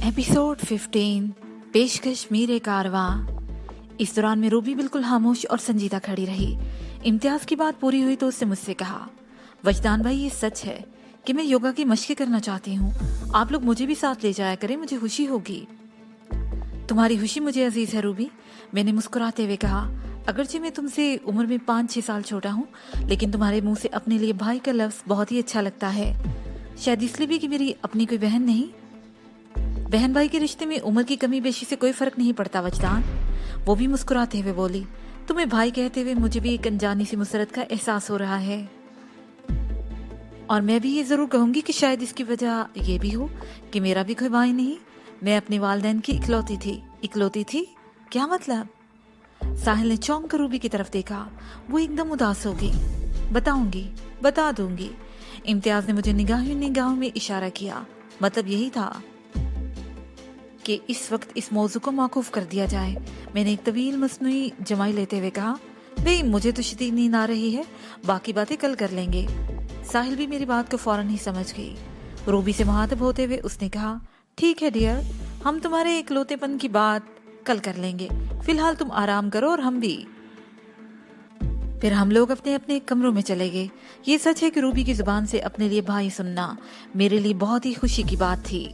Episode 15 पेशकश मीरे कारवां। इस दौरान में रूबी बिल्कुल खामोश और संजीदा खड़ी रही। इम्तियाज की बात पूरी हुई तो उसने मुझसे कहा, वजदान भाई ये सच है कि मैं योगा की मशक़ें करना चाहती हूँ, आप लोग मुझे भी साथ ले जाया करें, मुझे खुशी होगी। तुम्हारी खुशी मुझे अजीज है रूबी, मैंने मुस्कुराते हुए कहा। अगरचे मैं तुमसे उम्र में 5-6 साल छोटा हूँ, लेकिन तुम्हारे मुंह से अपने लिए भाई का लफ्ज बहुत ही अच्छा लगता है। शायद इसलिए भी कि मेरी अपनी कोई बहन नहीं। बहन भाई के रिश्ते में उम्र की कमी बेशी से कोई फर्क नहीं पड़ता वजदान। वो भी मुस्कुराते हुए बोली। तुम्हें भाई कहते हुए मुझे भी एक अनजानी सी मुसरत का एहसास हो रहा है, और मैं भी ये जरूर कहूंगी कि शायद इसकी वजह ये भी हो कि मेरा भी कोई भाई नहीं, मैं अपने वालिदैन की इकलौती थी। इकलौती थी? क्या मतलब? साहिल ने चौंक कर रूबी की तरफ देखा। वो एकदम उदास हो गई। बताऊंगी, बता दूंगी। इम्तियाज ने मुझे निगाहों में इशारा किया। मतलब यही था कि इस वक्त इस मौजू को मौकूफ कर दिया जाए। मैंने एक तवील मसनूई जमाई लेते हुए कहा, भाई मुझे तो शदीद नींद आ रही है, बाकी बातें कल कर लेंगे। साहिल भी मेरी बात को फौरन ही समझ गई। रूबी से मुहातब होते हुए उसने कहा, ठीक है डियर, हम तुम्हारे इकलौतेपन की बात कल कर लेंगे, फिलहाल तुम आराम करो और हम भी। फिर हम लोग अपने अपने कमरों में चले गए। ये सच है कि रूबी की जुबान से अपने लिए भाई सुनना मेरे लिए बहुत ही खुशी की बात थी,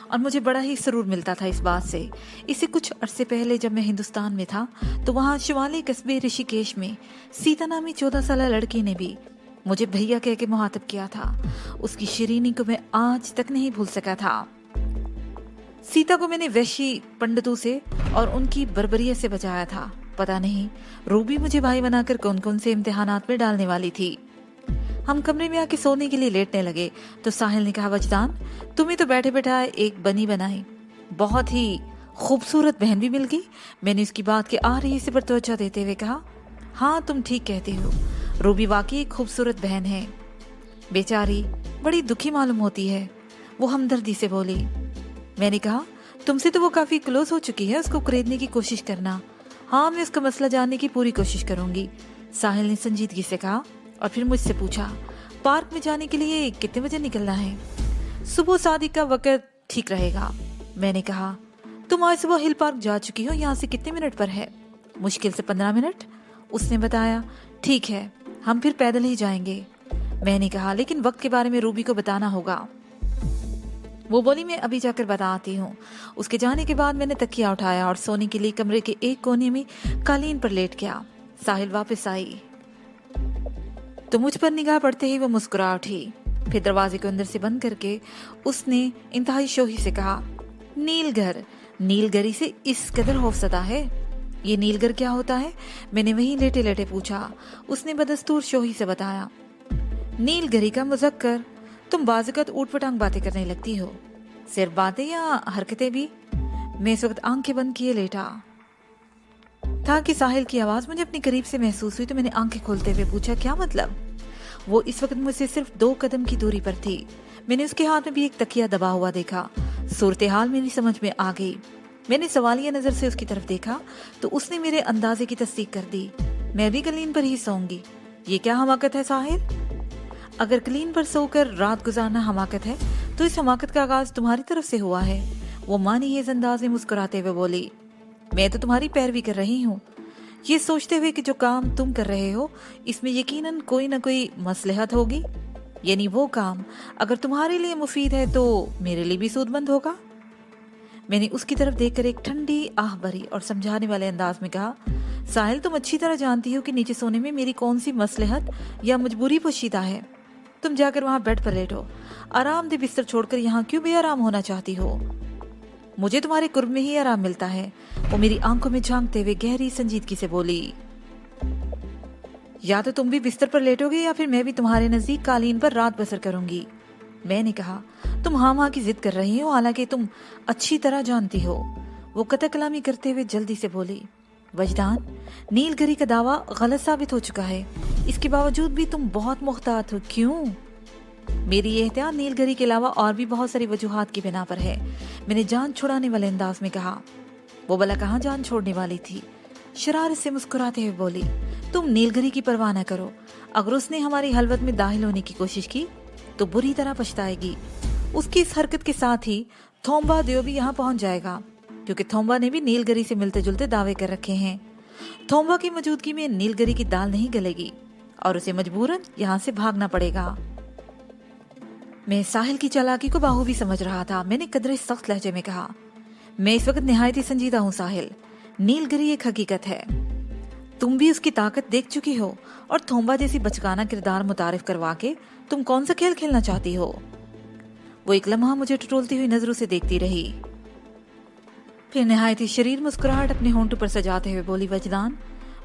और मुझे बड़ा ही सरूर मिलता था इस बात से। इससे कुछ अरसे पहले जब मैं हिंदुस्तान में था तो वहाँ शिमाली कस्बे ऋषिकेश में सीता नामी 14 साल लड़की ने भी मुझे भैया कह के मुहातब किया था। उसकी शिरीनी को मैं आज तक नहीं भूल सका था। सीता को मैंने वैशी पंडितों से और उनकी बर्बरियत से बचाया था। पता नहीं रूबी मुझे भाई बनाकर कौन कौन से इम्तिहानात में डालने वाली थी। हम कमरे में आके सोने के लिए लेटने लगे तो साहिल ने कहा, वजदान तुम्हें तो बैठे बैठाए एक बनी बनाई, बहुत ही खूबसूरत बहन भी मिल गई। मैंने उसकी बात के आ रही से पर तवज्जो देते हुए कहा, हाँ तुम ठीक कहती हो, रूबी वाकई एक खूबसूरत बहन है। बेचारी बड़ी दुखी मालूम होती है, वो हमदर्दी से बोली। मैंने कहा, तुमसे तो वो काफी क्लोज हो चुकी है, उसको खरीदने की कोशिश करना। हाँ मैं उसका मसला जानने की पूरी कोशिश करूंगी, साहिल ने संजीदगी से कहा। और फिर मुझसे पूछा, पार्क में जाने के लिए कितने बजे निकलना है? सुबह शादी का वक्त ठीक रहेगा। मैंने कहा, तुम आज सुबह हिल पार्क जा चुकी हो, यहाँ से कितने मिनट पर है? मुश्किल से 15 मिनट, उसने बताया। ठीक है, हम फिर पैदल ही जाएंगे। मैंने कहा, लेकिन वक्त के बारे में रूबी को बताना होगा। वो बोली, मैं अभी जाकर बताती हूँ। उसके जाने के बाद मैंने तकिया उठाया और सोने के लिए कमरे के एक कोने में कालीन पर लेट गया। साहिल वापस आई तो मुझ पर निगाह पड़ते ही वो मुस्कुरा उठी। फिर दरवाजे को अंदर से बंद करके उसने इंतहाई शोही से कहा, नीलगर, नीलगरी से इस कदर खौफसदा है? ये नीलगर क्या होता है? मैंने वहीं लेटे लेटे पूछा। उसने बदस्तूर शोही से बताया, नीलगरी का मुज़क्कर। तुम बाज़-औक़ात ऊट-पटांग बातें करने लगती हो, सिर्फ बातें या हरकतें भी? मैं इस वक्त आंखें बंद किए लेटा था कि साहिल की आवाज मुझे अपने करीब से महसूस हुई तो मैंने आंखें खोलते हुए पूछा, क्या मतलब? वो इस वक्त मुझसे सिर्फ 2 कदम की दूरी पर थी। मैंने उसके हाथ में भी एक तकिया दबा हुआ देखा। सूरत हाल मेरी समझ में आ गई। मैंने सवालिया नजर से उसकी तरफ देखा तो उसने मेरे अंदाजे की तस्दीक कर दी। मैं भी कलीन पर ही सोऊंगी। ये क्या हमाकत है साहिल? अगर कलीन पर सोकर रात गुजारना हमाकत है तो इस हमाकत का आगाज तुम्हारी तरफ से हुआ है। वो मानीज़ अंदाज में मुस्कुराते हुए बोली, मैं तो तुम्हारी पैरवी कर रही हूँ, ये सोचते हुए कि जो काम तुम कर रहे हो इसमें यकीनन कोई ना कोई मसलहत होगी, यानी वो काम अगर तुम्हारे लिए मुफीद है तो मेरे लिए भी सूदमंद होगा। मैंने उसकी तरफ देखकर एक ठंडी आह भरी और समझाने वाले अंदाज में कहा, साहिल तुम अच्छी तरह जानती हो कि नीचे सोने में मेरी कौन सी मसलहत या मजबूरी पोशीदा है। तुम जाकर वहां बेड पर लेटो, आरामदेह बिस्तर छोड़कर यहाँ क्यों बेआराम होना चाहती हो? मुझे तुम्हारे कुर्ब में ही आराम मिलता है। वो मेरी आंखों में झांकते हुए गहरी संजीदगी से बोली, या तो तुम भी बिस्तर पर लेटोगे या फिर मैं भी तुम्हारे नजदीक कालीन पर रात बसर करूंगी। मैंने कहा, तुम हाँ की जिद कर रही हो, हालांकि तुम अच्छी तरह जानती हो। वो कतई कलामी करते हुए जल्दी से बोली, वजदान, नीलगिरी का दावा गलत साबित हो चुका है, इसके बावजूद भी तुम बहुत मुख्तात हो, क्यों? मेरी एहतियात नीलगिरी के अलावा और भी बहुत सारी वजूहात की बिना पर है, मैंने जान छुड़ाने वाले अंदाज में कहा। वो भला कहाँ जान छोड़ने वाली थी। शरारत से मुस्कुराते हुए बोली, तुम नीलगिरी की परवाह न करो, अगर उसने हमारी हलवत में दाखिल होने की कोशिश की तो बुरी तरह पछताएगी। उसकी इस हरकत के साथ ही थोम्बा देव भी यहाँ पहुंच जाएगा, क्योंकि थोम्बा ने भी नीलगिरी से मिलते जुलते दावे कर रखे हैं। थोम्बा की मौजूदगी में नीलगिरी की दाल नहीं गलेगी और उसे मजबूरन यहाँ से भागना पड़ेगा। मैं साहिल की चालाकी को बाहू भी समझ रहा था। मैंने कदरे सख्त लहजे में कहा, मैं इस वक्त निहायत ही संजीदा हूँ साहिल, नीलगिरी एक हकीकत है, तुम भी उसकी ताकत देख चुकी हो और थोम्बा जैसी बचकाना किरदार मुतारिफ करवा के तुम कौन सा खेल खेलना चाहती हो। वो एक लम्हा मुझे टटोलती हुई नजरों से देखती रही, फिर निहायत ही शरीर मुस्कुराहट अपने होंठों पर सजाते हुए बोली, वजदान,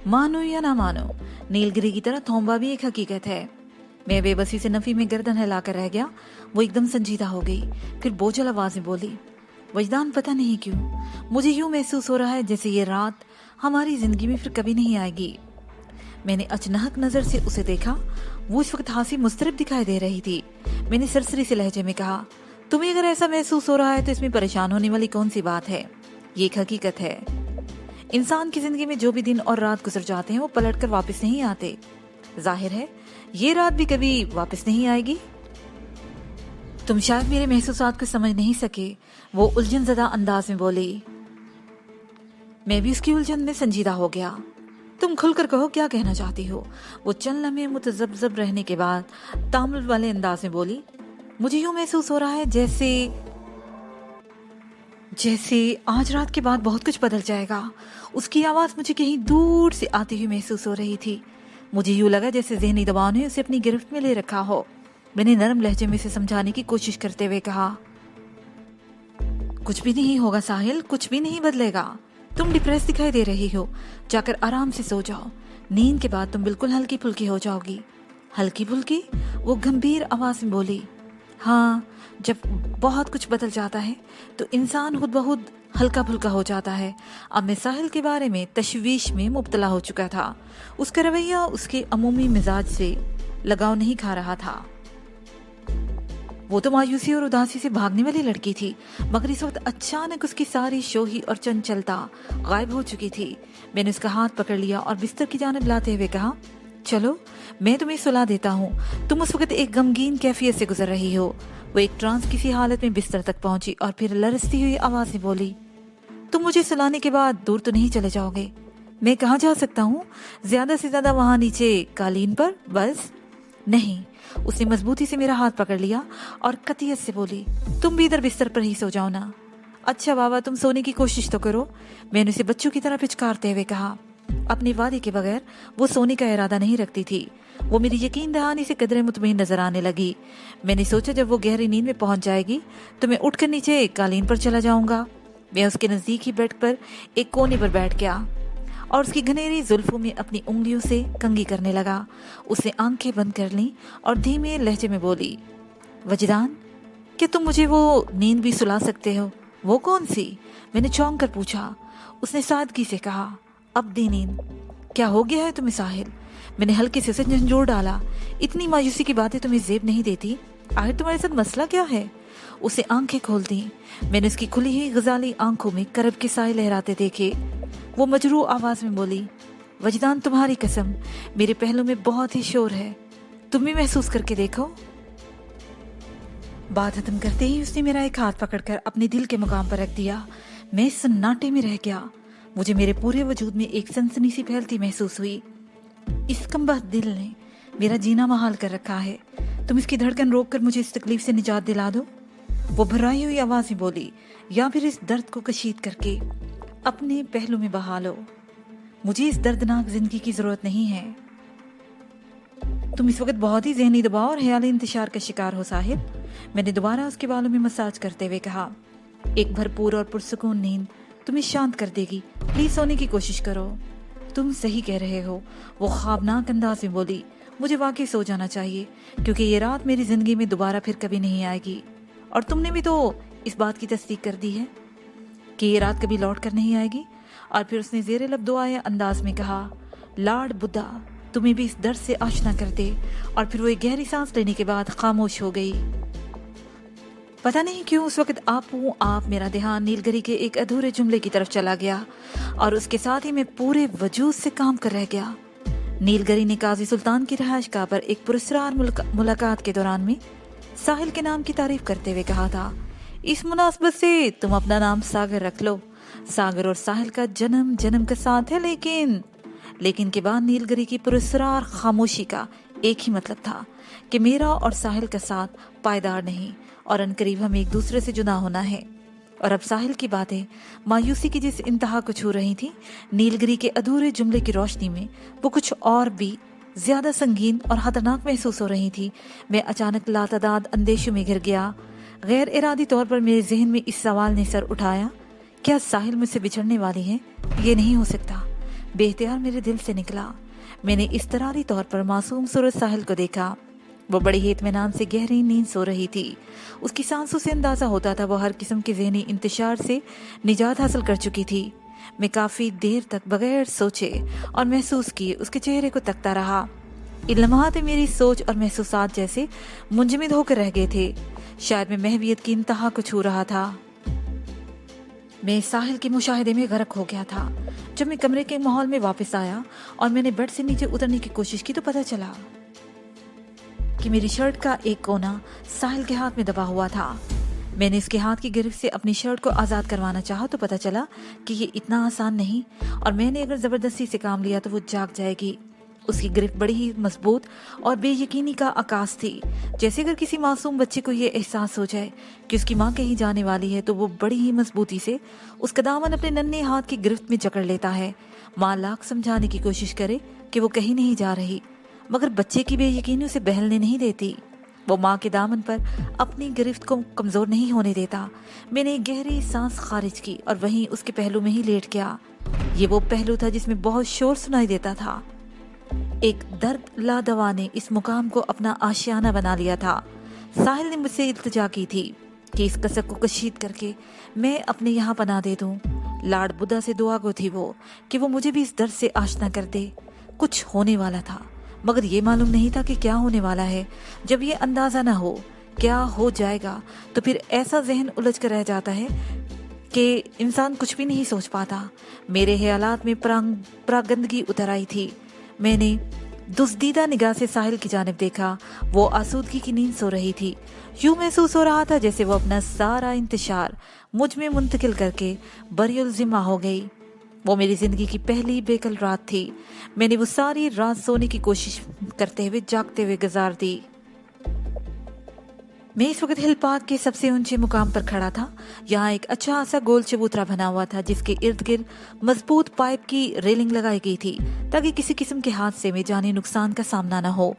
मानो या ना मानो, नीलगिरी की तरह थोम्बा भी एक हकीकत है। मैं बेबसी से नफी में गर्दन हिलाकर रह गया। वो एकदम संजीदा हो गई, फिर बोझल आवाज में बोली, वजदान, पता नहीं क्यों मुझे यूं महसूस हो रहा है जैसे ये रात हमारी जिंदगी में फिर कभी नहीं आएगी। मैंने अचानक नजर से उसे देखा। वो इस वक्त हंसी मुस्तरब दिखाई दे रही थी। मैंने सरसरी से लहजे में कहा, तुम्हें अगर ऐसा महसूस हो रहा है तो इसमें परेशान होने वाली कौन सी बात है। ये एक हकीकत है, इंसान की जिंदगी में जो भी दिन और रात गुजर जाते हैं वो पलट कर वापस नहीं आते। जाहिर है ये रात भी कभी वापस नहीं आएगी। तुम शायद मेरे महसूसात को समझ नहीं सके, वो उलझन ज़दा अंदाज में बोली। मैं भी उसकी उलझन में संजीदा हो गया। तुम खुलकर कहो क्या कहना चाहती हो। वो चंद लम्हे मुतज़ब्ज़ब रहने के बाद तामुल वाले अंदाज में बोली, मुझे यूं महसूस हो रहा है जैसे आज रात के बाद बहुत कुछ बदल जाएगा। उसकी आवाज मुझे कहीं दूर से आती हुई महसूस हो रही थी। मुझे यूं लगा जैसे ज़हनी दबाव ने उसे अपनी गिरफ्त में ले रखा हो। मैंने नरम लहजे में उसे समझाने की कोशिश करते हुए कहा, कुछ भी नहीं होगा साहिल, कुछ भी नहीं बदलेगा। तुम डिप्रेस दिखाई दे रही हो, जाकर आराम से सो जाओ। नींद के बाद तुम बिल्कुल हल्की फुल्की हो जाओगी। हल्की फुल्की? वो गंभीर आवाज में बोली। हाँ, जब बहुत कुछ बदल जाता है तो इंसान खुद ब खुद हल्का फुल्का हो जाता है। अब मैं साहिल के बारे में तशवीश में मुब्तला हो चुका था। उसका रवैया उसके अमूमी मिजाज से लगाव नहीं खा रहा था। वो तो मायूसी और उदासी से भागने वाली लड़की थी, मगर इस वक्त अचानक उसकी सारी शोही और चंचलता गायब हो चुकी थी। मैंने उसका हाथ पकड़ लिया और बिस्तर की जानिब लाते हुए कहा, चलो मैं तुम्हें सुला देता हूँ। तुम उस वक्त एक गमगीन कैफियत से गुजर रही हो। वो एक ट्रांस किसी हालत में बिस्तर तक पहुंची और फिर लरसती हुई आवाज से बोली, तुम मुझे सुलाने के बाद दूर तो नहीं चले जाओगे? मैं कहाँ जा सकता हूँ? ज्यादा से ज्यादा वहां नीचे कालीन पर, बस। नहीं। उसने मजबूती से मेरा हाथ पकड़ लिया और कतियत से बोली, तुम भी इधर बिस्तर पर ही सो जाओ ना। अच्छा बाबा, तुम सोने की कोशिश तो करो। मैंने उसे बच्चों की तरह पिचकारते हुए कहा। अपने वादे के बगैर वो सोने का इरादा नहीं रखती थी। वो मेरी यकीन दहानी से कदरे मुतमईन नजर आने लगी। मैंने सोचा जब वो गहरी नींद में पहुंच जाएगी तो मैं उठकर नीचे कालीन पर चला जाऊंगा। मैं उसके नजदीक ही बेड पर एक कोने पर बैठ गया और उसकी घनेरी जुल्फों में अपनी उंगलियों से कंघी करने लगा। उसने आंखें बंद कर ली और धीमे लहजे में बोली, वजदान, क्या तुम मुझे वो नींद भी सुला सकते हो? वो कौन सी? मैंने चौंक कर पूछा। उसने सादगी से कहा, अब दी नींद। क्या हो गया है तुम्हें साहिल? मैंने हल्के से उसे झंझोड़ डाला। इतनी मायूसी की बातें तुम्हें जेब नहीं देती? आखिर तुम्हारे साथ मसला क्या है? उसे आंखें खोल दी। मैंने उसकी खुली हुई गजाली आंखों में करब के साए लहराते देखे। वो मजरू आवाज में बोली, वजदान, तुम्हारी कसम, मेरे पहलू में बहुत ही शोर है, तुम भी महसूस करके देखो। बात खत्म करते ही उसने मेरा एक हाथ पकड़कर अपने दिल के मुकाम पर रख दिया। मैं सन्नाटे में रह गया। मुझे मेरे पूरे वजूद में एक सनसनी सी फैलती महसूस हुई। इस कमबख्त दिल ने मेरा जीना महाल कर रखा है। तुम इसकी धड़कन रोक कर मुझे इस तकलीफ से निजात दिला दो। वो भर्राई हुई आवाज में बोली, या फिर इस दर्द को कशीद करके अपने पहलू में बहा लो। मुझे इस दर्दनाक जिंदगी की जरूरत नहीं है। तुम इस वक्त बहुत ही ज़हनी दबाव और ख्याली इंतशार का शिकार हो साहिब। मैंने दोबारा उसके बालों में मसाज करते हुए कहा, एक भरपूर और पुरसुकून नींद तुम्हें शांत कर देगी। प्लीज सोने की कोशिश करो। तुम सही कह रहे हो, वो ख्वाबनाक अंदाज में बोली। मुझे वाकई सो जाना चाहिए, क्योंकि ये रात मेरी जिंदगी में दोबारा फिर कभी नहीं आएगी। और तुमने भी तो इस बात की तस्दीक कर दी है कि ये रात कभी लौट कर नहीं आएगी। और फिर उसने जेरे लब दुआए अंदाज में कहा, लाड बुद्धा तुम्हें भी इस दर्द से आशना कर दे। और फिर वो एक गहरी सांस लेने के बाद खामोश हो गई। पता नहीं क्यों उस वक्त आप मेरा ध्यान नीलगिरी के एक अधूरे जुमले की तरफ चला गया और उसके साथ ही मैं पूरे वजूद से काम कर रह गया। नीलगिरी ने काजी सुल्तान की रिहाइशगाह पर एक पुरस्कार मुलाकात के दौरान में साहिल के नाम की तारीफ करते हुए कहा था, इस मुनासबत से तुम अपना नाम सागर रख लो। सागर और साहिल का जन्म जन्म के साथ है, लेकिन के बाद नीलगिरी की पुरस्कार खामोशी का एक ही मतलब था कि मेरा और साहिल का साथ पायदार नहीं और अनकरीब हमें एक दूसरे से जुदा होना है। और अब साहिल की बातें मायूसी की जिस इंतहा को छू रही थी, नीलगिरी के अधूरे जुमले की रोशनी में वो कुछ और भी ज्यादा संगीन और खतरनाक महसूस हो रही थी। मैं अचानक लातादाद अंदेशों में घिर गया। गैर इरादी तौर पर मेरे जहन में इस सवाल ने सर उठाया, क्या साहिल मुझसे बिछड़ने वाली है? ये नहीं हो सकता। बेख्तियार मेरे दिल से निकला। मैंने इस्तरारी तौर पर मासूम सूरत साहिल को देखा। वो बड़ी ही इत्मीनान से गहरी नींद सो रही थी। उसकी सांसों से अंदाजा होता था वो हर किस्म के ज़हनी इंतशार से निजात हासिल कर चुकी थी। मैं काफ़ी देर तक बगैर सोचे और महसूस किए उसके चेहरे को तकता रहा। इन लम्हात में मेरी सोच और महसूसात जैसे मुंजमद होकर रह गए थे। शायद मैं महवियत की इंतहा को छू रहा था। मैं साहिल के मुशाहिदे में गर्क हो गया था। जब मैं कमरे के माहौल में वापस आया और मैंने बेड से नीचे उतरने की कोशिश की तो पता चला कि मेरी शर्ट का एक कोना साहिल के हाथ में दबा हुआ था। मैंने इसके हाथ की गिरफ्त से अपनी शर्ट को आज़ाद करवाना चाहा तो पता चला कि ये इतना आसान नहीं और मैंने अगर ज़बरदस्ती से काम लिया तो वो जाग जाएगी। उसकी गिरफ्त बड़ी ही मजबूत और बेयकीनी का आकाश थी। जैसे अगर किसी मासूम बच्चे को ये एहसास हो जाए कि उसकी माँ कहीं जाने वाली है तो वो बड़ी ही मजबूती से उसका दामन अपने नन्हे हाथ की गिरफ्त में जकड़ लेता है। माँ लाख समझाने की कोशिश करे कि वो कहीं नहीं जा रही, मगर बच्चे की बेयकीनी उसे बहलने नहीं देती। वो माँ के दामन पर अपनी गिरफ्त को कमजोर नहीं होने देता। मैंने एक गहरी सांस खारिज की और वहीं उसके पहलू में ही लेट गया। ये वो पहलू था जिसमें बहुत शोर सुनाई देता था। एक दर्द लादवा ने इस मुकाम को अपना आशियाना बना लिया था। साहिल ने मुझसे इल्तिजा की थी कि इस कसक को कशीद करके मैं अपने यहाँ पना दे दूं। लाड बुद्धा से दुआ गो थी वो कि वो मुझे भी इस दर्द से आशना कर दे। कुछ होने वाला था, मगर ये मालूम नहीं था कि क्या होने वाला है। जब ये अंदाजा ना हो क्या हो जाएगा तो फिर ऐसा जहन उलझ कर रह जाता है कि इंसान कुछ भी नहीं सोच पाता। मेरे ख्यालात में प्रागंदगी उतर आई थी। मैंने दुस्दीदा निगाह से साहिल की जानिब देखा। वो आसूदगी की नींद सो रही थी। यूं महसूस हो रहा था जैसे वो अपना सारा इंतशार मुझ में मुंतकिल करके बरियुल जिम्मा हो गई। वो मेरी जिंदगी की पहली बेकल रात थी। मैंने वो सारी रात सोने की कोशिश करते हुए जागते हुए गुजार दी। मैं इस वक्त हिल पार्क के सबसे ऊंचे मुकाम पर खड़ा था। यहाँ एक अच्छा सा गोल चबूतरा बना हुआ था जिसके इर्द गिर्द मजबूत पाइप की रेलिंग लगाई गई थी ताकि किसी किस्म के हादसे में जानी नुकसान का सामना न हो।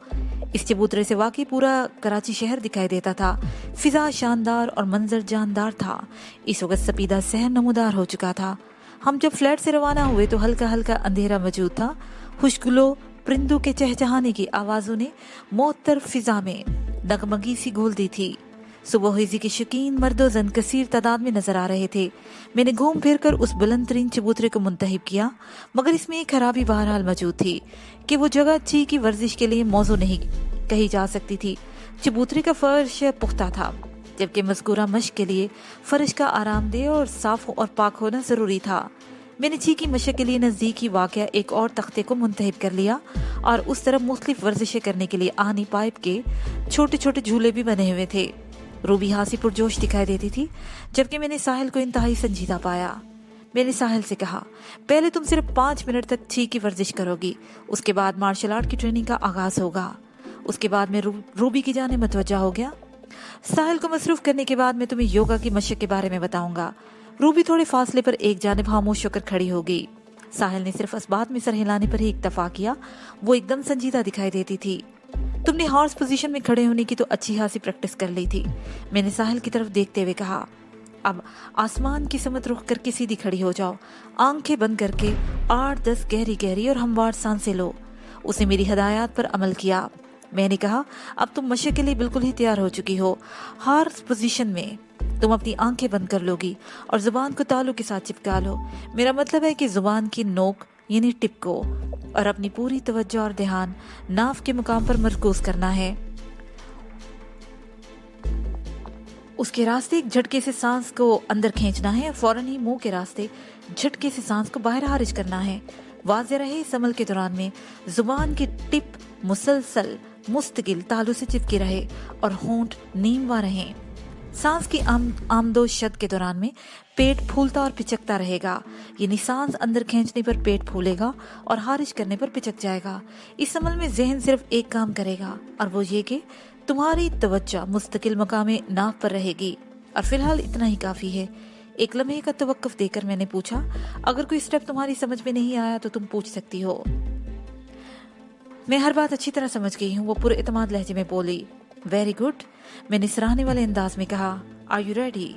इस चबूतरे से वाकई पूरा कराची शहर दिखाई देता था। फिजा शानदार और मंजर जानदार था। इस वक्त सपीदा शहर नमूदार हो चुका था। हम जब फ्लैट से रवाना हुए तो हल्का हल्का अंधेरा मौजूद था। खुशगुलो परिंदों के चहचहाने की आवाजों ने मौतर फिजा में डगमगी सी घोल दी थी। सुबह के शौकीन मर्दो जन कसीर तादाद में नजर आ रहे थे। मैंने घूम फिर कर उस बुलंद तरीन चबूतरे को मुंतहिब किया, मगर इसमें एक खराबी बहरहाल मौजूद थी कि वो जगह ची की वर्जिश के लिए मौजू नहीं कही जा सकती थी। चबूतरे का फर्श पुख्ता था, जबकि मज़कूरा मश्क के लिए फर्श का आरामदेह और साफ और पाक होना जरूरी था। मैंने ची की मशक के लिए नज़दीक ही वाक़या एक और तख्ते को मुंतहिब कर लिया और उस तरफ मुख्तलिफ वर्जिशें करने के लिए आनी पाइप के छोटे छोटे झूले भी बने हुए थे। रूबी हासी पुरजोश दिखाई देती थी, जबकि मैंने साहिल को इंतहाई संजीदा पाया। मैंने साहिल से कहा, पहले तुम सिर्फ 5 मिनट तक ची की वर्जिश करोगी, उसके बाद मार्शल आर्ट की ट्रेनिंग का आगाज होगा। उसके बाद मैं रूबी की जाने मतवज्जा हो गया। साहिल को मसरूफ करने के बाद मैं तुम्हें योगा की मशक के बारे में बताऊंगा। रूबी थोड़े फासले पर एक जानिब खामोश होकर खड़ी होगी। साहिल ने सिर्फ इस बात में सर हिलाने पर ही इक्तफा किया। वो एकदम संजीदा दिखाई देती थी। तुमने हॉर्स पोजीशन में खड़े होने की तो अच्छी खासी प्रैक्टिस कर ली थी, मैंने साहिल की तरफ देखते हुए कहा। अब आसमान की समत रुख करके सीधी खड़ी हो जाओ, आंखें बंद करके 8-10 गहरी गहरी और हमवार सांसें लो। उसे मेरी हिदायत पर अमल किया। मैंने कहा, अब तुम मशक के लिए बिल्कुल ही तैयार हो चुकी हो। हॉर्स पोजीशन में तुम अपनी आंखें बंद कर लोगी और जुबान को तालू के साथ चिपका लो। मेरा मतलब है कि जुबान की नोक यानी टिप को और अपनी पूरी तवज्जो और ध्यान नाफ के मुकाम पर मरकूज करना है। उसके रास्ते एक झटके से सांस को अंदर खींचना है, फौरन ही मुंह के रास्ते झटके से सांस को बाहर खारिज करना है। वाज़े रहे इस अमल के दौरान में जुबान की टिप मुसलसल मुस्तकिल तालू से चिपकी रहे और होंठ नीमवा रहें। सांस की आमदोशत के दौरान में पेट फूलता और पिचकता रहेगा, यानी सांस अंदर खींचने पर पेट फूलेगा और खारिज करने पर पिचक जाएगा। इस अमल में जहन सिर्फ एक काम करेगा और वो ये कि तुम्हारी तवज्जो मुस्तकिल मकाम नाफ पर रहेगी। और फिलहाल इतना ही काफी है। एक लम्हे का तवक्कुफ देकर मैंने पूछा, अगर कोई स्टेप तुम्हारी समझ में नहीं आया तो तुम पूछ सकती हो। मैं हर बात अच्छी तरह समझ गई हूँ, वो पूरे इत्मीनान लहजे में बोली। वेरी गुड, मैंने सराहने वाले अंदाज में कहा। Are you ready?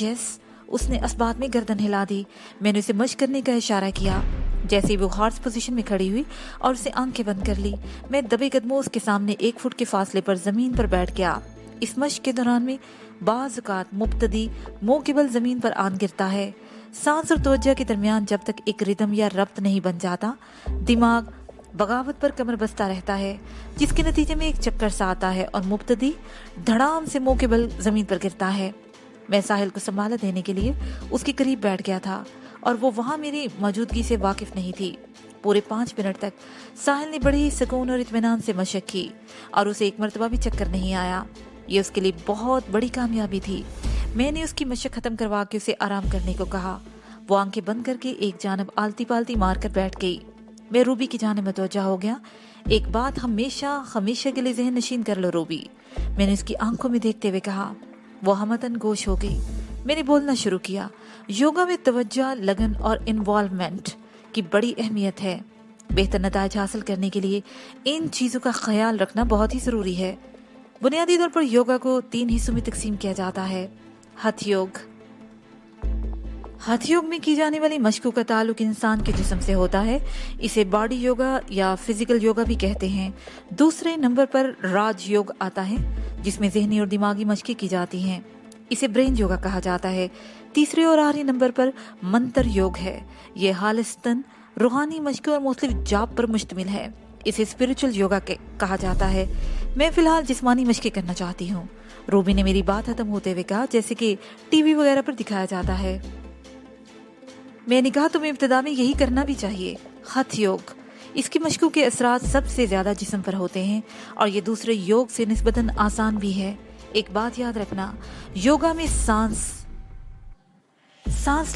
यस। उसने इस बात में गर्दन हिला दी। मैंने उसे मश्क करने का इशारा किया। जैसे ही वो हॉर्स पोजीशन में खड़ी हुई और उसे आंखें बंद कर ली, मैं दबे कदमों उसके सामने 1 फुट के फासले पर जमीन पर बैठ गया। इस मश्क के दौरान में बाज़ औक़ात मुब्तदी मुंह के बल जमीन पर आन गिरता है। सांस और तवज्जो के दरमियान जब तक एक रिदम या रब्त नहीं बन जाता, दिमाग बगावत पर कमर बस्ता रहता है, जिसके नतीजे में एक चक्कर सा आता है और मुब्तदी धड़ाम से मुंह के बल जमीन पर गिरता है। मैं साहिल को संभाला देने के लिए उसके करीब बैठ गया था और वो वहां मेरी मौजूदगी से वाकिफ नहीं थी। पूरे 5 मिनट तक साहिल ने बड़े ही सुकून और इत्मीनान से मशक की और उसे एक मरतबा भी चक्कर नहीं आया। ये उसके लिए बहुत बड़ी कामयाबी थी। मैंने उसकी मशक खत्म करवा के उसे आराम करने को कहा। वो आंखें बंद करके एक जानब आलती पालती मार कर बैठ गई। मैं रूबी की जाने मतवज्जा हो गया। एक बात हमेशा हमेशा के लिए ज़हन नशीन कर लो रूबी, मैंने उसकी आंखों में देखते हुए कहा। वो हमतन गोश हो गई। मैंने बोलना शुरू किया। योगा में तवज्जो, लगन और इन्वॉल्वमेंट की बड़ी अहमियत है। बेहतर नताइज हासिल करने के लिए इन चीज़ों का ख्याल रखना बहुत ही ज़रूरी है। बुनियादी तौर पर योगा को 3 हिस्सों में तकसीम किया जाता है। हठ योग। हठ योग में की जाने वाली मशकों का ताल्लुक इंसान के जिस्म से होता है। इसे बॉडी योगा या फिजिकल योगा भी कहते हैं। दूसरे नंबर पर राज योग आता है, जिसमें ज़हनी और दिमागी मशकें की जाती हैं। इसे ब्रेन योगा कहा जाता है। तीसरे और आखिरी नंबर पर मंत्र योग है। ये खालिस्तन रूहानी मशकों और मुख्तलिफ जाप पर मुश्तमिल है। इसे स्पिरिचुअल योगा कहा जाता है। मैं फिलहाल जिस्मानी मशकें करना चाहती हूँ, रूबी ने मेरी बात खत्म होते हुए कहा, जैसे कि टीवी वगैरह पर दिखाया जाता है। मैंने कहा तुम्हें इब्तिदा में यही करना भी चाहिए। हठ योग, इसकी मशकों के असरात सबसे ज्यादा जिस्म पर होते हैं और ये दूसरे योग से निस्बतन आसान भी है। एक बात याद रखना, योगा में सांस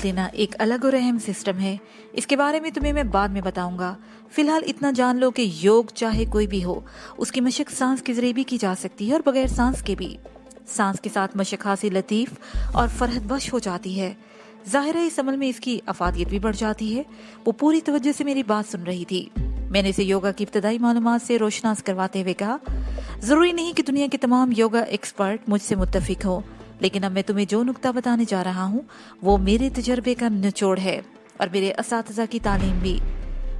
लेना एक अलग और अहम सिस्टम है। इसके बारे में तुम्हें मैं बाद में बताऊंगा। फिलहाल इतना जान लो कि योग चाहे कोई भी हो, उसकी मशक सांस के जरिए भी की जा सकती है और बगैर सांस के भी। सांस के साथ मशक खासी लतीफ और फरहत बख्श हो जाती है। जाहिर है इस अमल में इसकी अफादियत भी बढ़ जाती है। वो पूरी तवज्जो से मेरी बात सुन रही थी। मैंने इसे योगा की इब्तदाई मालूमात से रोशनास करवाते हुए कहा, जरूरी नहीं कि दुनिया के तमाम योगा एक्सपर्ट मुझसे मुत्तफिक हो, लेकिन अब मैं तुम्हें जो नुक्ता बताने जा रहा हूँ वो मेरे तजर्बे का निचोड़ है और मेरे असातिज़ा की तालीम भी।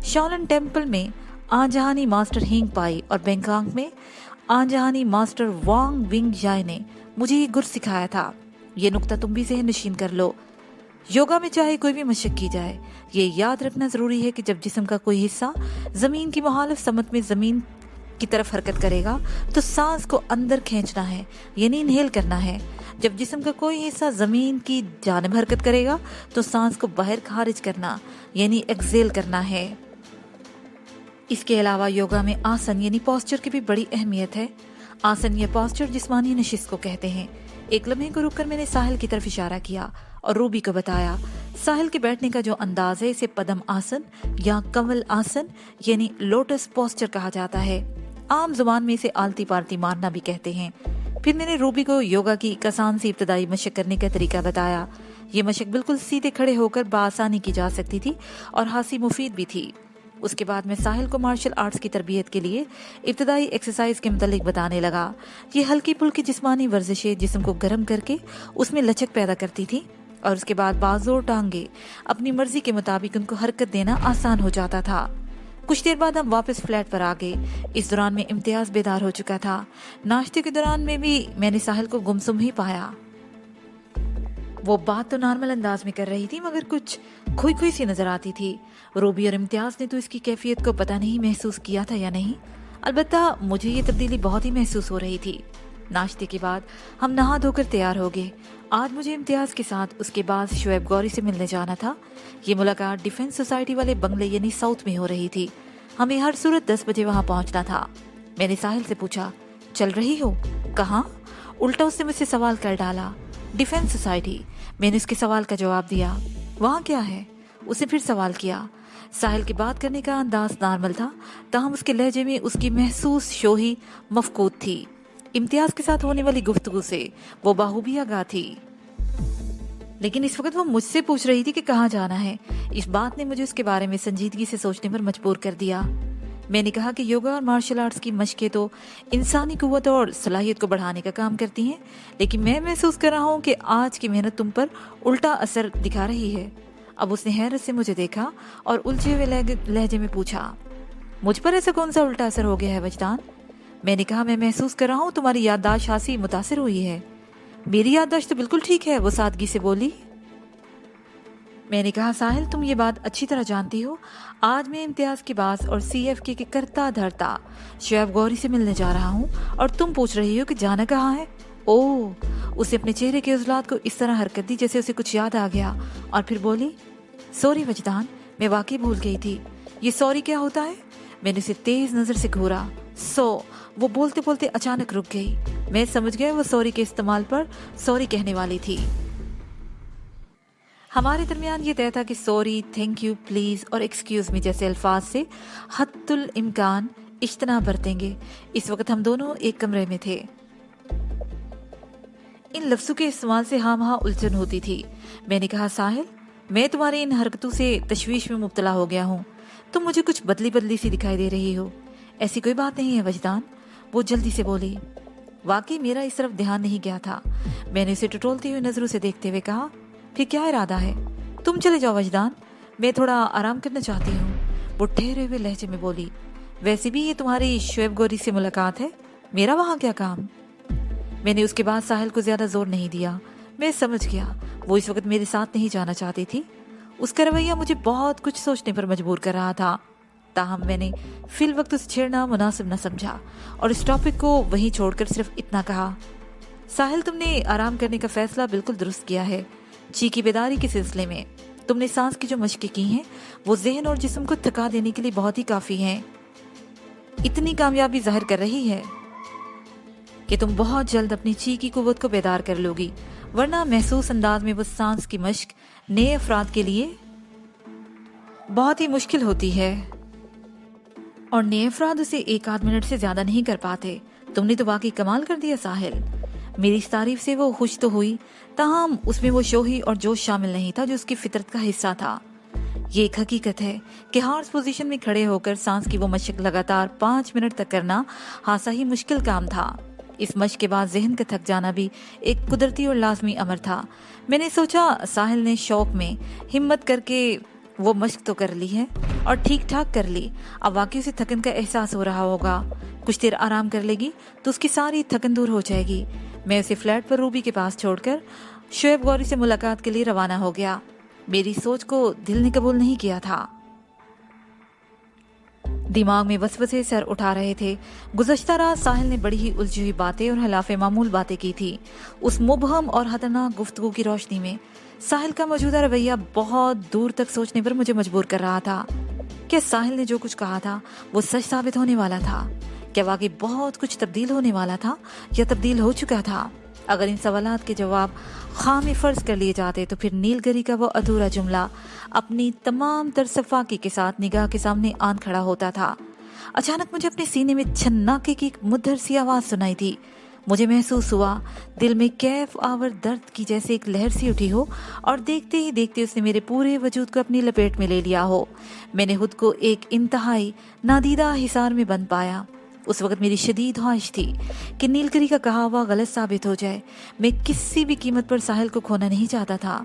शाओलिन टेम्पल में आजहानी मास्टर हिंग पाई और बैंकॉक में आजहानी मास्टर वांग विंग जाय ने मुझे ये गुर सिखाया था। ये नुक्ता तुम भी ज़हन नशीन कर लो। योगा में चाहे कोई भी मशक की जाए, ये याद रखना जरूरी है कि जब जिस्म का कोई हिस्सा जमीन की मुखालिफ समत में जमीन की तरफ हरकत करेगा तो सांस को अंदर खींचना है, यानी इनहेल करना है। जब जिस्म का कोई हिस्सा जमीन की जानिब हरकत करेगा तो सांस को बाहर खारिज करना, यानी एक्सेल करना है। इसके अलावा योगा में आसन यानी पोस्चर की भी बड़ी अहमियत है। आसन या पोस्चर जिस्मानी नशिस्त को कहते हैं। एक लम्हे को रुककर मैंने साहिल की तरफ इशारा किया और रूबी को बताया। साहिल के बैठने का जो अंदाज है इसे पद्म आसन या कमल आसन यानी लोटस पोस्चर कहा जाता है। आम जुबान में इसे आलती पालती मारना भी कहते हैं। फिर मैंने रूबी को योगा की एक आसान सी इब्तदाई मशक करने का तरीका बताया। ये मशक बिल्कुल सीधे खड़े होकर बआसानी की जा सकती थी और हासी मुफीद भी थी। उसके बाद मैं साहिल को मार्शल आर्ट्स की तरबियत के लिए इब्तदाई एक्सरसाइज के मुतालिक बताने लगा। ये हल्की फुल्की जिस्मानी वर्जिशें जिस्म को गर्म करके उसमें लचक पैदा करती थी और उसके बाद बाजू और टांगे अपनी मर्जी के मुताबिक उनको हरकत देना आसान हो जाता था। कुछ देर बाद हम वापस फ्लैट पर आ गए। इस दौरान में इम्तियाज बेदार हो चुका था। नाश्ते के दौरान में भी मैंने साहिल को गुमसुम ही पाया। वो बात तो नॉर्मल अंदाज में कर रही थी मगर कुछ खोई खोई सी नजर आती थी। रूबी और इम्तियाज ने तो इसकी कैफियत को पता नहीं महसूस किया था या नहीं, अलबत्ता मुझे ये तब्दीली बहुत ही महसूस हो रही थी। नाश्ते के बाद हम नहा धोकर तैयार हो गए। आज मुझे इम्तियाज के साथ उसके बाद शोएब गौरी से मिलने जाना था। ये मुलाकात डिफेंस सोसाइटी वाले बंगले यानी साउथ में हो रही थी। हमें हर सूरत 10 बजे वहाँ पहुँचना था। मैंने साहिल से पूछा, चल रही हो? कहाँ? उल्टा उसने मुझसे सवाल कर डाला। Defence society. मैंने उसके सवाल का जवाब दिया। वहाँ क्या है? उसने फिर सवाल किया। साहिल की बात करने का अंदाज नॉर्मल था, ताहम उसके लहजे में उसकी महसूस शोही मफकूद थी। इम्तियाज के साथ होने वाली गुफ्तगू से वो बाखूबी आगाह थी, लेकिन इस वक्त वो मुझसे पूछ रही थी कि कहाँ जाना है। इस बात ने मुझे उसके बारे में संजीदगी से सोचने पर मजबूर कर दिया। मैंने कहा कि योगा और मार्शल आर्ट्स की मशकें तो इंसानी कुव्वत और सलाहियत को बढ़ाने का काम करती हैं, लेकिन मैं महसूस कर रहा हूँ कि आज की मेहनत तुम पर उल्टा असर दिखा रही है। अब उसने हैरत से मुझे देखा और उलझे हुए लहजे में पूछा, मुझ पर ऐसा कौन सा उल्टा असर हो गया है वजदान? मैंने कहा, मैं महसूस कर रहा हूँ तुम्हारी याददाश्त खासी मुतासिर हुई है। मेरी याददाश्त तो बिल्कुल ठीक है, वो सादगी से बोली। मैंने कहा, साहिल तुम ये बात अच्छी तरह जानती हो, आज मैं इम्तियाज के बास और CFK के करता धरता शोएब गौरी से मिलने जा रहा हूँ और तुम पूछ रही हो कि जाना कहाँ है। ओह, उसे अपने चेहरे के उजलात को इस तरह हरकत दी जैसे उसे कुछ याद आ गया और फिर बोली, सॉरी वजदान, मैं वाकई भूल गई थी। ये सॉरी क्या होता है? मैंने उसे तेज नजर से घूरा। वो बोलते बोलते अचानक रुक गई। मैं समझ गया वो सॉरी के इस्तेमाल पर सॉरी कहने वाली थी। हमारे दरमियान ये तय था कि सॉरी, थैंक यू, प्लीज और एक्सक्यूज मी जैसे अल्फाज से हद्दुल इम्कान इज्तना बरतेंगे। इस वक्त हम दोनों एक कमरे में थे। इन लफ्जों के इस्तेमाल से हाँ उलझन होती थी। मैंने कहा, साहिल मैं तुम्हारी इन हरकतों से तशवीश में मुब्तला हो गया हूँ। तुम मुझे कुछ बदली बदली सी दिखाई दे रही हो। ऐसी कोई बात नहीं है वजदान, वो जल्दी से बोली। वाकई मेरा इस तरफ ध्यान नहीं गया था। मैंने उसे टटोलती हुई नजरों से देखते हुए कहा, फिर क्या इरादा है? तुम चले जाओ वजदान, मैं थोड़ा आराम करना चाहती हूँ। वो ठहरे हुए लहजे में बोली। वैसे भी ये तुम्हारी शोएब गौरी से मुलाकात है, मेरा वहाँ क्या काम? मैंने उसके बाद साहिल को ज्यादा जोर नहीं दिया। मैं समझ गया वो इस वक्त मेरे साथ नहीं जाना चाहती थी। उसका रवैया मुझे बहुत कुछ सोचने पर मजबूर कर रहा था। ताहम मैंने फिल वक्त उसे छेड़ना मुनासिब न समझा और इस टॉपिक को वहीं छोड़कर सिर्फ इतना कहा, साहिल तुमने आराम करने का फैसला बिल्कुल दुरुस्त किया है। चीकी बेदारी के सिलसिले में तुमने सांस की जो मशकें की हैं वो जहन और जिस्म को थका देने के लिए बहुत ही काफी हैं। इतनी कामयाबी जाहिर कर रही है कि तुम बहुत जल्द अपनी चीकी कुव्वत को बेदार कर लोगी, वरना महसूस अंदाज में वो सांस की मश्क नए अफराद के लिए बहुत ही मुश्किल होती है और नए अफराद उसे 1 आध मिनट से ज्यादा नहीं कर पाते। तुमने तो वाकई कमाल कर दिया साहिल। मेरी इस तारीफ से वो खुश तो हुई, ताहम उसमें वो शोही और जोश शामिल नहीं था जो उसकी फितरत का हिस्सा था। ये एक हकीकत है कि हार्स पोजीशन में खड़े होकर सांस की वो मशक लगातार 5 मिनट तक करना हासा ही मुश्किल काम था। इस मशक के बाद जहन का थक जाना भी एक कुदरती और लाजमी अमर था। मैंने सोचा साहिल ने शौक में हिम्मत करके वो मशक तो कर ली है और ठीक ठाक कर ली। अब वाकई उसे थकन का एहसास हो रहा होगा। कुछ देर आराम कर लेगी तो उसकी सारी थकन दूर हो जाएगी। मैं उसे फ्लैट पर रूबी के पास छोड़कर शोएब गौरी से मुलाकात के लिए रवाना हो गया। मेरी सोच को दिल ने कबूल नहीं किया था। दिमाग में वसवसे सर उठा रहे थे। गुज़श्ता रात साहिल ने बड़ी ही उलझी हुई बातें और खिलाफ मामूल बातें की थी। उस मुबहम और खतरनाक गुफ्तगू की रोशनी में साहिल का मौजूदा रवैया बहुत दूर तक सोचने पर मुझे मजबूर कर रहा था। क्या साहिल ने जो कुछ कहा था वो सच साबित होने वाला था? क्या वाकई बहुत कुछ तब्दील होने वाला था या तब्दील हो चुका था? अगर इन सवालात के जवाब खामी फर्ज कर लिए जाते तो फिर नीलगिरी का वो अधूरा जुमला अपनी तमाम तरसफाकी के साथ निगाह के सामने आन खड़ा होता था। अचानक मुझे अपने सीने में छन्नाके की एक मुद्दर सी आवाज सुनाई थी। मुझे महसूस हुआ दिल में कैफ आवर दर्द की जैसे एक लहर सी उठी हो और देखते ही देखते उसने मेरे पूरे वजूद को अपनी लपेट में ले लिया हो। मैंने खुद को एक इंतहाई नादीदा हिसार में बंद पाया। उस वक्त मेरी शदीद ख्वाहिश थी कि नीलगिरी का कहा हुआ गलत साबित हो जाए। मैं किसी भी कीमत पर साहिल को खोना नहीं चाहता था।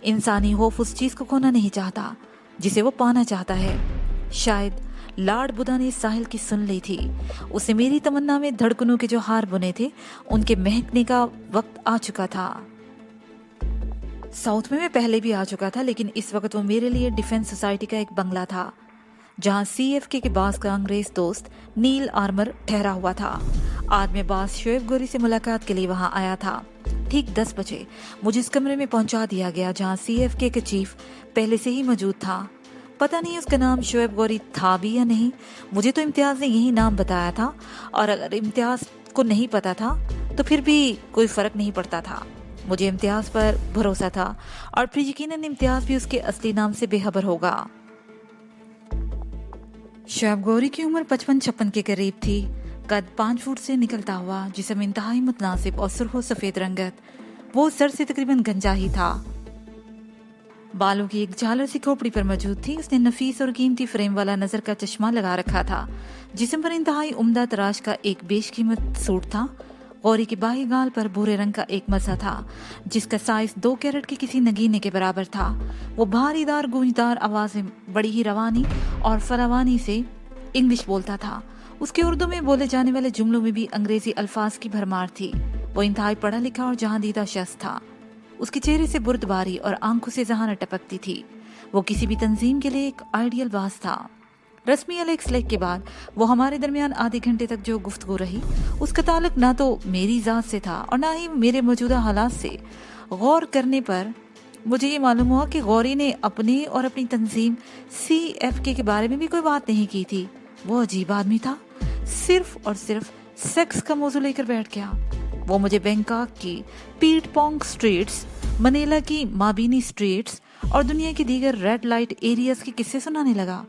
इंसानी खौफ उस चीज को खोना नहीं चाहता जिसे वो पाना चाहता है। शायद लाड बुदा ने साहिल की सुन ली थी। उसे मेरी तमन्ना में धड़कनों के जो हार बुने थे उनके महकने का वक्त आ चुका था। साउथ में मैं पहले भी आ चुका था, लेकिन इस वक्त वो मेरे लिए डिफेंस सोसाइटी का एक बंगला था जहां CFK के बास का अंग्रेज दोस्त नील आर्मर ठहरा हुआ था। आदमी अब्बास शोएब गौरी से मुलाकात के लिए वहां आया था। ठीक 10 बजे मुझे इस कमरे में पहुंचा दिया गया जहां CFK के चीफ पहले से ही मौजूद था। पता नहीं उसका नाम शोएब गौरी था भी या नहीं, मुझे तो इम्तियाज ने यही नाम बताया था, और अगर इम्तियाज को नहीं पता था तो फिर भी कोई फर्क नहीं पड़ता था। मुझे इम्तियाज पर भरोसा था और फिर यकीनन इम्तियाज भी उसके असली नाम से बेखबर होगा। शोएब गौरी की उम्र 55-56 के करीब थी। कद 5 फुट से निकलता हुआ, जिसम इंतहाई मुतनासिब और सुर्ख सफेद रंगत। वो सर से तकरीबन गंजा ही था। बालों की एक झालर सी खोपड़ी पर मौजूद थी। उसने नफीस और कीमती फ्रेम वाला नजर का चश्मा लगा रखा था। जिस्म पर इंतहाई उम्दा तराश का एक बेशकीमत सूट था। गौरी के बाही गाल पर भूरे रंग का एक मसा था जिसका साइज 2 कैरेट के किसी नगीने के बराबर था। वो भारीदार गूंजदार आवाज में बड़ी ही रवानी और फरावानी से इंग्लिश बोलता था। उसके उर्दू में बोले जाने वाले जुमलों में भी अंग्रेजी अल्फाज की भरमार थी। वो इंतहाई पढ़ा लिखा और जहांदीदा शख्स था। उसके चेहरे से बुर्दबारी और आंखों से जहानत टपकती थी। वो किसी भी तंजीम के लिए एक आइडियल बास था। रस्मी अलेक्स लेक के बाद वो हमारे दरमियान आधे घंटे तक जो गुफ्तगू रही, उसका ताल्लुक ना तो मेरी जात से था और ना ही मेरे मौजूदा हालात से। गौर करने पर मुझे ये मालूम हुआ कि गौरी ने अपने और अपनी तंजीम CFK के बारे में भी कोई बात नहीं की थी। वो अजीब आदमी था, सिर्फ और सिर्फ सेक्स का मौजू लेकर बैठ गया। वो मुझे बैंकॉक की पीट पोंग स्ट्रीट्स, मनीला की माबिनी स्ट्रीट्स और दुनिया की दीगर रेड लाइट एरियाज के किस्से सुनाने लगा।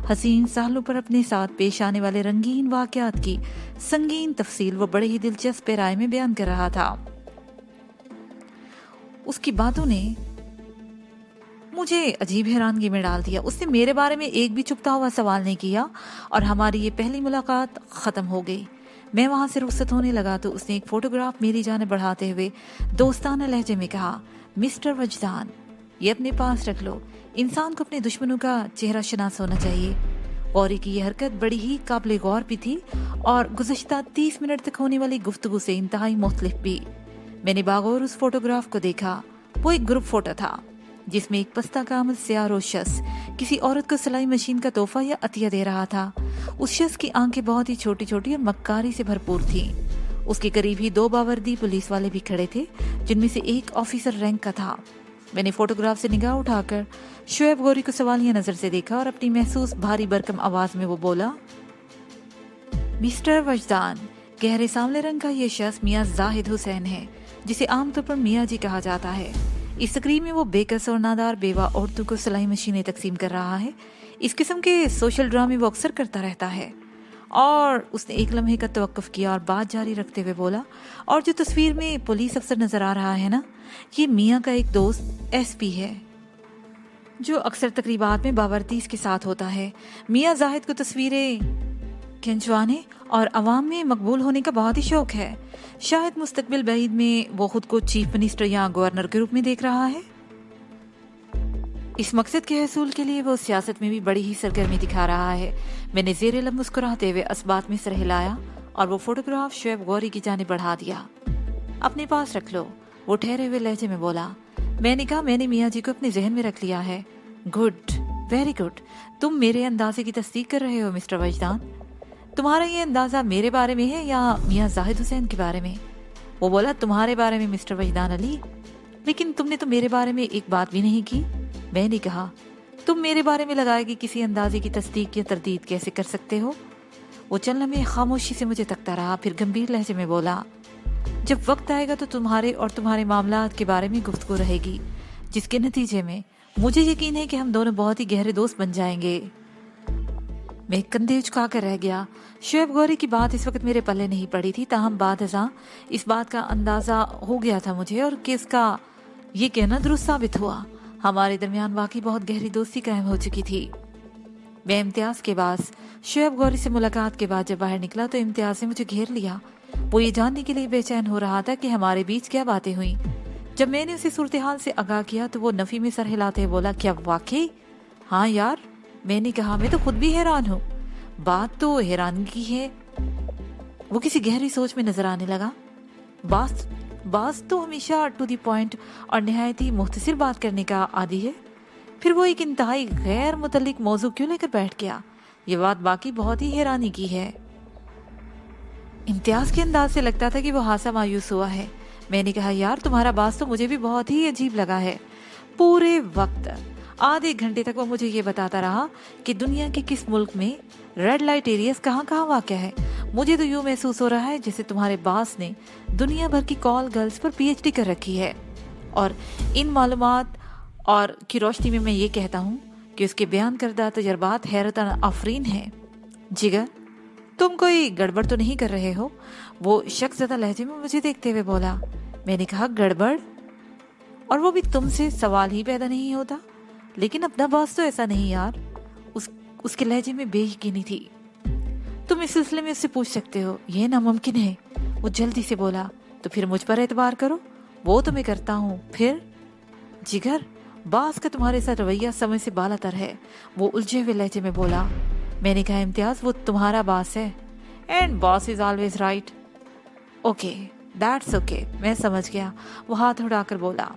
हसीन सालों पर अपने साथ पेश आने वाले रंगीन वाकयात की संगीन तफसील वो बड़े ही दिलचस्प राय में बयान कर रहा था। उसकी बातों ने मुझे अजीब हैरानगी में डाल दिया। उसने मेरे बारे में एक भी चुपता हुआ सवाल नहीं किया और हमारी ये पहली मुलाकात खत्म हो गई। मैं वहां से रुखसत होने लगा तो उसने एक फोटोग्राफ मेरी जाने बढ़ाते हुए दोस्ताना लहजे में कहा, मिस्टर वजदान, ये अपने पास रख लो। इंसान को अपने दुश्मनों का चेहरा शनास होना चाहिए। गौरी की यह हरकत बड़ी ही काबिल गौर भी थी और गुज़श्ता 30 मिनट तक होने वाली गुफ्तगू से इंतहाई मुख्तलिफ भी। मैंने बागौर उस फोटोग्राफ को देखा। वो एक ग्रुप फोटो था जिसमें एक पस्ता कामल सियारोश शख्स किसी औरत को सिलाई मशीन का तोहफा या अतिया दे रहा था। उस शख्स की आंखें बहुत ही छोटी छोटी और मक्कारी से भरपूर थीं। उसके करीब ही 2 बावर्दी पुलिस वाले भी खड़े थे, जिनमें से एक ऑफिसर रैंक का था। मैंने फोटोग्राफ से निगाह उठाकर शोएब गौरी को सवालिया नजर से देखा और अपनी महसूस भारी भरकम आवाज में वो बोला, मिस्टर वजदान, गहरे सांवले रंग का ये शख्स मियां जाहिद हुसैन है, जिसे आमतौर पर मियां जी कहा जाता है। इस तकरीब में वो बेकस और नादार बेवा औरतों को सिलाई मशीनें तकसीम कर रहा है। इस किस्म के सोशल ड्रामे वो अक्सर करता रहता है। और उसने एक लम्हे का तवक्कुफ किया और बात जारी रखते हुए बोला, और जो तस्वीर में पुलिस अफसर नजर आ रहा है ना, ये मियां का एक दोस्त SP है जो अक्सर तकरीबात में बावर्दीस के साथ होता है। मियां जाहिद को तस्वीरें खिंचवाने और अवाम में मकबूल होने का बहुत ही शौक है। शायद मुस्तकबिल बैद में वो खुद को चीफ मिनिस्टर या गवर्नर के रूप में देख रहा है। इस मकसद के हसूल के लिए वो सियासत में भी बड़ी ही सरगर्मी दिखा रहा है। मैंने ज़ेरे लब मुस्कुराते हुए असबात में सर हिलाया और वो फोटोग्राफ शोएब गौरी की जानिब बढ़ा दिया। अपने पास रख लो, वो ठहरे हुए लहजे में बोला। मैंने कहा, मैंने मियाँ जी को अपने जहन में रख लिया है। Good, very good. तुम मेरे अंदाजे की तस्दीक कर रहे हो मिस्टर वजदान। तुम्हारा ये अंदाजा मेरे बारे में है या मियाँ जाहिद हुसैन के बारे में? वो बोला, तुम्हारे बारे में मिस्टर वजदान अली। लेकिन तुमने तो मेरे बारे में एक बात भी नहीं की। मैंने कहा, तुम मेरे बारे में लगाए कि किसी अंदाजे की तस्दीक या तरदीद कैसे कर सकते हो? वो चंद लम्हे खामोशी से मुझे तकता रहा, फिर गंभीर लहजे में बोला, जब वक्त आएगा तो तुम्हारे और तुम्हारे मामलात के बारे में गुफ्तगू रहेगी, जिसके नतीजे में मुझे यकीन है कि हम दोनों बहुत ही गहरे दोस्त बन जाएंगे। मैं कंधे उचका कर रह गया। शोएब गौरी की बात इस वक्त मेरे पल्ले नहीं पड़ी थी, ताहम बादशाह इस बात का अंदाजा हो गया था मुझे और कि इसका ये कहना दुरुस्त साबित हुआ। हमारे दरमियान वाकई बहुत गहरी दोस्ती कायम हो चुकी थी। मैं इम्तियाज के पास शोएब गौरी से मुलाकात के बाद जब बाहर निकला तो इम्तियाज ने मुझे घेर लिया। वो ये जानने के लिए बेचैन हो रहा था कि हमारे बीच क्या बातें हुई। जब मैंने उसे सूरत हाल से आगाह किया तो वो नफी में सर हिलाते बोला, क्या वाकई? हाँ यार, मैंने कहा, मैं तो खुद भी हैरान हूँ। बात तो हैरानगी की है। वो किसी गहरी सोच में नजर आने लगा। बास तो हमेशा टू दी पॉइंट और निहायत ही मुख्तसर बात करने का आदी है। फिर वो एक इंतहाई गैर मुतल्लिक मौजू क्यों लेकर बैठ गया? یہ بات باقی بہت ہی حیرانی کی ہے۔ امتیاز کے انداز سے لگتا تھا کہ وہ خاصا مایوس ہوا ہے۔ میں نے کہا یار تمہارا باز تو مجھے بھی بہت ہی عجیب لگا ہے۔ پورے وقت آدھے گھنٹے تک وہ مجھے یہ بتاتا رہا کہ دنیا کے کس ملک میں ریڈ لائٹ ایریاز کہاں کہاں واقع ہے۔ مجھے تو یوں محسوس ہو رہا ہے جیسے تمہارے باز نے دنیا بھر کی کال گرلز پر پی ایچ ڈی کر رکھی ہے، اور ان معلومات اور کی روشنی میں یہ کہتا ہوں کہ اس کے بیان کردہ تجربات حیرت آفرین ہیں۔ جگر تم کوئی گڑبڑ تو نہیں کر رہے ہو؟ وہ شک زدہ لہجے میں مجھے دیکھتے ہوئے بولا۔ میں نے کہا گڑبڑ؟ اور وہ بھی تم سے سوال ہی پیدا نہیں ہوتا؟ لیکن اپنا باس تو ایسا نہیں یار۔ اس کے لہجے میں بے یقینی تھی۔ تم اس سلسلے میں اس سے پوچھ سکتے ہو، یہ ناممکن ہے۔ وہ جلدی سے بولا۔ تو پھر مجھ پر اعتبار کرو، وہ تو میں کرتا ہوں۔ پھر جگر باس کا تمہارے ساتھ رویہ سمجھ سے بالا تر ہے، وہ الجھے ہوئے لہجے میں بولا۔ میں نے کہا امتیاز وہ تمہارا باس ہے، and boss is always right. Okay that's okay, میں سمجھ گیا، وہ ہاتھ اڑا کر بولا۔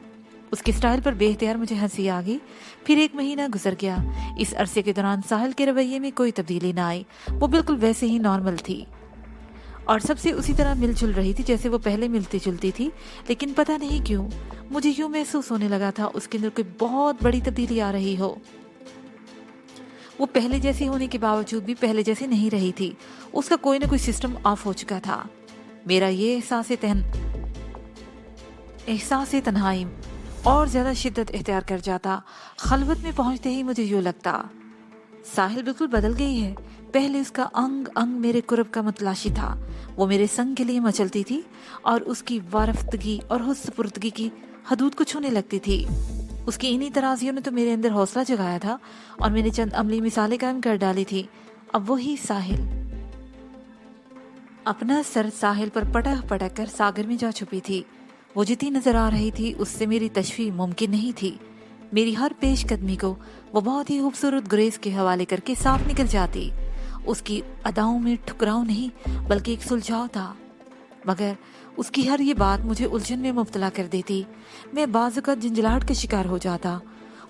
اس کے سٹائل پر بے اختیار مجھے ہنسی آ گئی۔ پھر 1 مہینہ گزر گیا۔ اس عرصے کے دوران ساحل کے رویے میں کوئی تبدیلی نہ آئی، وہ بالکل ویسے ہی نارمل تھی اور سب سے اسی طرح مل جل رہی تھی جیسے وہ پہلے ملتی جلتی تھی۔ لیکن پتہ نہیں کیوں مجھے یوں محسوس ہونے لگا تھا اس کے اندر کوئی بہت بڑی تبدیلی آ رہی ہو۔ وہ پہلے جیسی ہونے کے باوجود بھی پہلے جیسی نہیں رہی تھی، اس کا کوئی نہ کوئی سسٹم آف ہو چکا تھا۔ میرا یہ احساس تنہائی اور زیادہ شدت اختیار کر جاتا۔ خلوت میں پہنچتے ہی مجھے یوں لگتا ساحل بالکل بدل گئی ہے۔ پہلے اس کا انگ انگ میرے قرب کا متلاشی تھا، وہ میرے سنگ کے لیے مچلتی تھی اور اس کی وارفتگی اور حسن کی حدود کو چھونے لگتی تھی۔ اس کی انہی ترازیوں نے تو میرے اندر حوصلہ جگایا تھا اور میں نے چند عملی مثالیں قائم کر ڈالی تھی۔ اب وہی ساحل اپنا سر ساحل پر پٹک کر ساگر میں جا چھپی تھی۔ وہ جتنی نظر آ رہی تھی اس سے میری تشفی ممکن نہیں تھی۔ میری ہر پیش قدمی کو وہ بہت ہی خوبصورت گریز کے حوالے کر کے صاف نکل جاتی۔ اس کی اداؤں میں ٹھکراؤ نہیں بلکہ ایک سلجھاؤ تھا، مگر اس کی ہر یہ بات مجھے الجھن میں مبتلا کر دیتی۔ میں بعض اوقات جھنجھلاہٹ کا شکار ہو جاتا۔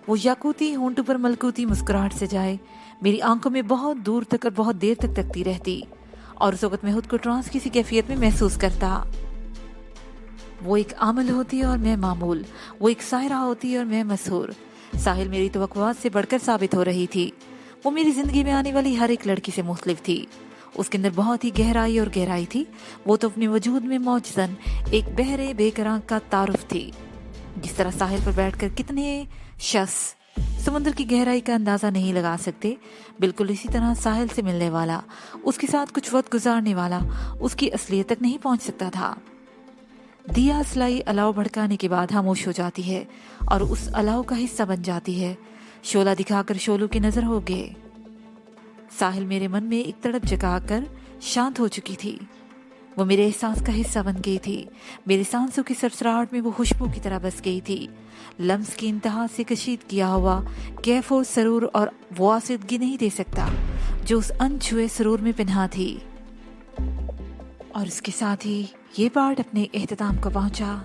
وہ یاقوتی ہونٹوں پر ملکوتی مسکراہٹ سے جائے میری آنکھوں میں بہت دور تک اور بہت دیر تک تکتی رہتی، اور اس وقت میں خود کو ٹرانس کسی کیفیت میں محسوس کرتا۔ وہ ایک عامل ہوتی اور میں معمول، وہ ایک سائرہ ہوتی اور میں مسحور۔ ساحل میری توقعات سے بڑھ کر ثابت ہو رہی تھی۔ وہ میری زندگی میں آنے والی ہر ایک لڑکی سے مختلف تھی۔ اس کے اندر بہت ہی گہرائی تھی۔ وہ تو اپنے وجود میں معجزاً ایک بحر بے کراں کا تعارف تھی۔ جس طرح ساحل پر بیٹھ کر کتنے شخص سمندر کی گہرائی کا اندازہ نہیں لگا سکتے، بالکل اسی طرح ساحل سے ملنے والا، اس کے ساتھ کچھ وقت گزارنے والا اس کی اصلیت تک نہیں پہنچ سکتا تھا۔ دیا سلائی الاؤ بھڑکانے کے بعد خاموش ہو جاتی ہے اور اس الاؤ کا حصہ بن جاتی ہے۔ شعلہ دکھا کر شعلوں کی نظر ہو گئے۔ ساحل میرے من میں ایک تڑپ جگا کر شانت ہو چکی تھی۔ وہ میرے احساس کا حصہ بن گئی تھی۔ میرے سانسوں کی سرسراہٹ میں وہ خوشبو کی طرح بس گئی تھی۔ لمس کی انتہا سے کشید کیا ہوا کیف اور سرور اور وہ آسودگی نہیں دے سکتا جو اس انچھوئے سرور میں پنہا تھی۔ اور اس کے ساتھ ہی یہ پارٹ اپنے اختتام کو پہنچا۔